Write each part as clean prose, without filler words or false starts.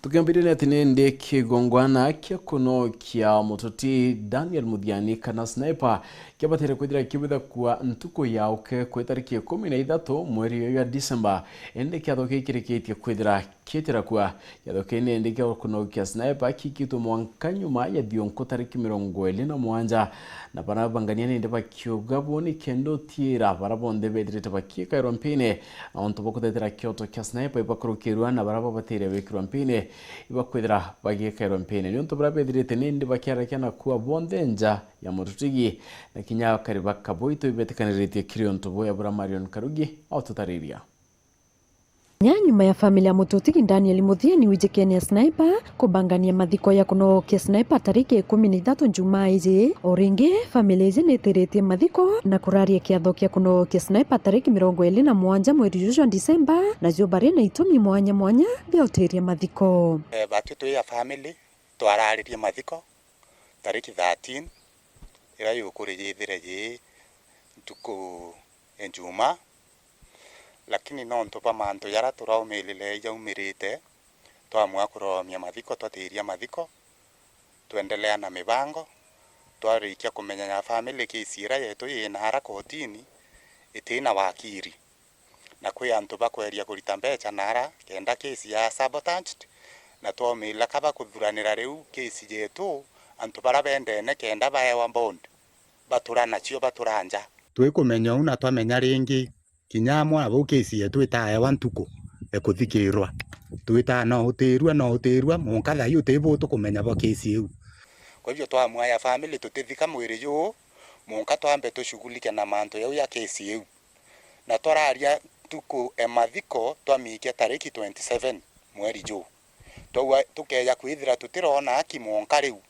Tukambirina tinende kigongwana kia kuno kia mutoti Daniel Muthiani kana sniper kia batere kwithira kibitha kwa ntuko yauke kwi tariki 13 mweri wa December ende kia thoke kireketie kwithira kitira kwa yathoke ne ende kia kuno kia sniper kikitu mwankanyuma ya thionko tariki 27 na barabangania ne ndeba kiugabo ni kendo tira barabonde bedrete bakika irompine onto bokotera kyoto kia sniper ibakurukirwa na baraba batere bekirompine ibakwithira bagieka irompine nionto barabedrete ne ndeba kiarakana kuwa bondenja ya mututigi na kinya kariba kaboito ibetikanirite kirionto boya bura Marion Karugi autotariria nyuma ya familia mututigi Daniel Muthiani wijekenia sniper kubangania mathiko ya kunokia sniper tariki 13 Jumaa izi oringi familia izi neteretie mathiko na kuraria kiatho kia kunokia sniper tariki 27 mweri wa December na zio bari na itumi mwanya bia uteria mathiko batu ya family twararirie mathiko tariki 13 ira yukurigithire ji tuko Jumaa lakini no ntopa manto yara turaumelile yaumirite twamwa kuromia mathiko twatiria mathiko tuendelea na mibango twarikia kumenya ya family kisira yetu ina haraka hotini itina wakiri na kwi antu bakweria kurita mbeca nara kenda kesi ya sabotage na twomila kaba kuthuranira riu kesi yetu antu barabendene kenda baewa bond baturana cio baturanja twikumenya una twamenya ringi kinyamwa abo kesi yetu itae wantuko ekuthikirwa twita no utirwa munkatha yu tebo tukumenya bo kesi yu kwa hivyo twamwa ya family tutithika mwiri yu munka twambe tushughulike na manto yau ya kesi yu na twaria tuko emathiko twamikia tariki 27 mweri yu tukeya kwithira tutirona aki munka riu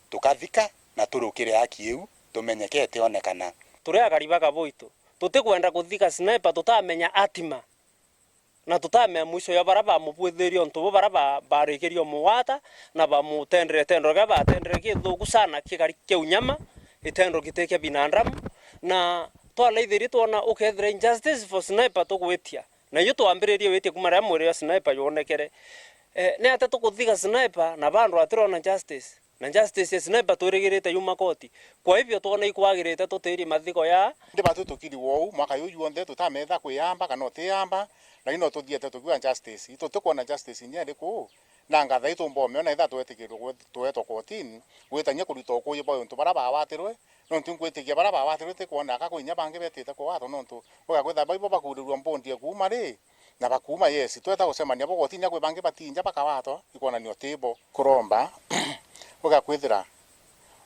tukathika na turukire aki yu tumenyekete onekana turea kariba kaboito tutikwenda kuthika sniper tutamenya atima na tutamenya mwisho ya baraba mubwitherio ntubo baraba barikirio muwata na bamutendere tendro ga batendere kithuku sana kikari kiunyama itendro giteke binandamu na twalaithiri tuona ukethira injustice for sniper tukwitia na yu twambiririe witie kumara mwiri wa sniper yonekere ne ata tukuthika sniper na bandu atirona justice na justice ya sniper turigirite yuma koti kwa hivyo tuona ikwagirite tutiri mathiko ya ndiba tutukiri wou mwaka yu yonthe tutametha kwiyamba kana utiyamba na ino tuthiete tukiwa justice ito tukuona justice nyeri ku na ngatha itumbome ona itha twetikirwo tweto kotini gwitanya kurito kuyi boyo ntu baraba watirwe no ntu kwitikia baraba watirwe tikuona ka kwinya bangi betite ko watho no ntu oga kwitha baibo bakurirwa mbondie kuma ri na bakuma yes tweta gucemania bo kotini kwi bangi batinja bakawato ikona ni otibo kuromba oga kwithira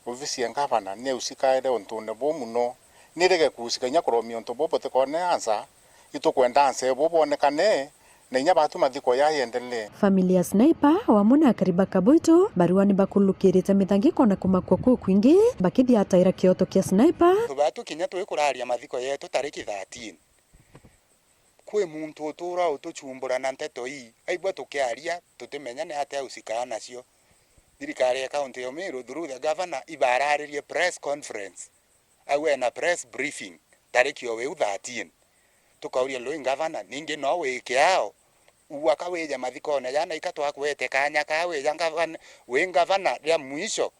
ofisi ya gavana ne usikaire ontone bo muno nirege kusikanya kuromia onto bo botekone ansa itukwenda anse bo bonekane na inya batu mathiko ya yendele familia sniper wamuna kariba kaboito baruani bakulukirite mithangiko na kumakwa ku kwingi bakithia ataira kioto kia sniper batu kinya twikuraria mathiko yetu tariki 13 kwe muntu utura utuchumbura na nteto hii aigwa tukiaria tutimenya ne ate usikana nacio thirikari ya kaunti ya Meru through the governor ibararirie press conference awe na press briefing tariki yo 13 tukauria loin governor ninge no weke yao uwaka weja mathiko na yana ikatwa kwete kanya kawe we governor ya mwisho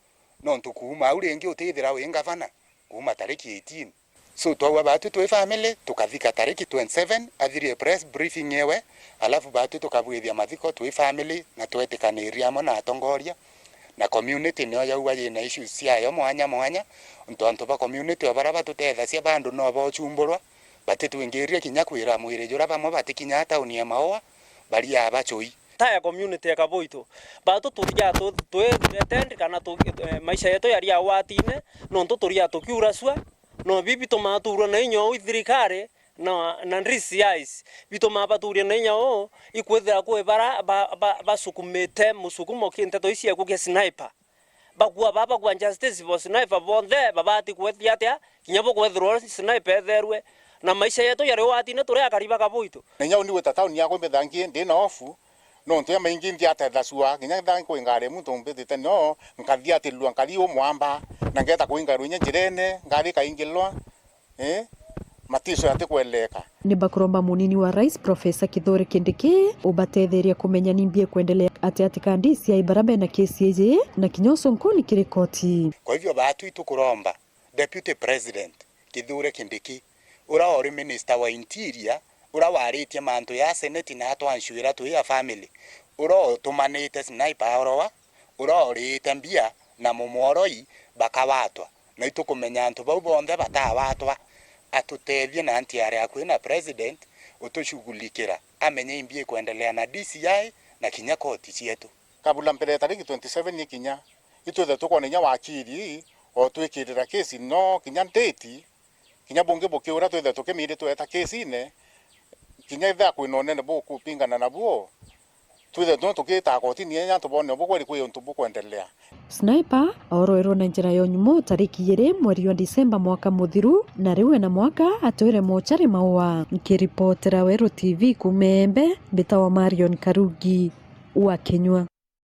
no ntukuma uri ngi utithira we governor kuma tariki 18 so twa batu twa family tukathika tariki 27 athirie press briefing yewe alafu batu tukabwithia mathiko twa family na twetikaniria mo na atongoria na community no yauwa yina issues ciayo mwanya ntonto ba community obaraba tutetha cia bandu no bo chumburwa batitwingiria kinya kwira mwire jura bamo batikinya tauni ya maoa bari abachoi taya community ya kaboito batu turia twethire kana maisha yetu yari awatine no turia tukiuraswa no bibi tomaturwa na inyo thirikari na ndrisi yais bito mabaturia na inyo ikwethira kwe bara basukumete musukumo kinteto isi yakuge sniper bagwa baba kwa justice for sniper bonde babati kwethia atia kinyabo kwethirwo sniper therwe na maisha yetu yari watine turia kariba kaboito na inya ndi weta tauni yako mbethangie ndi na ofu no ntu ya maingi ndi atethasua kinya thangi kwingare muntu mbetete no nkathia atilwa nkali o mwamba na ngeta kwingare nya njirene ngari kaingilwa matiso ati kweleka ni bakuromba munini wa rais Profesa Kithure Kindiki ubatetheria kumenya nimbie kuendelea ati kandisi ya ibarabe na kesi yeje na kinyoso nkoni kirikoti. Kwa hivyo batu itukuromba Deputy President Kithure Kindiki ura ori Minister wa Interior ura waritie mantu ya Senate na atwanshwira tu ya family ura tumanite sniper orowa ura orite mbia na mumoroi bakawatwa na itukumenya antu bau bonde batawatwa atutethie na antiare akwina president utushughulikira amenye imbie kuendelea na DCI na kinya koti cietu kabula mbere tariki 27 kinya itwethe tukonenya wakiri o twikirira kesi no kinya date kinya bunge bukiura twethe tukimire tweta kesi ne kinya itha kwinonene bu kupingana na buo twethe no tukita koti ni nya tubone bukweri kwi untu bukwendelea. Sniper oroerwo na njira ya nyumo tariki 2 mweri wa Disemba mwaka muthiru na riwe na mwaka atwire mochari maua. Nikiripotera Wero TV kumembe mbita wa Marion Karugi wa Kenywa.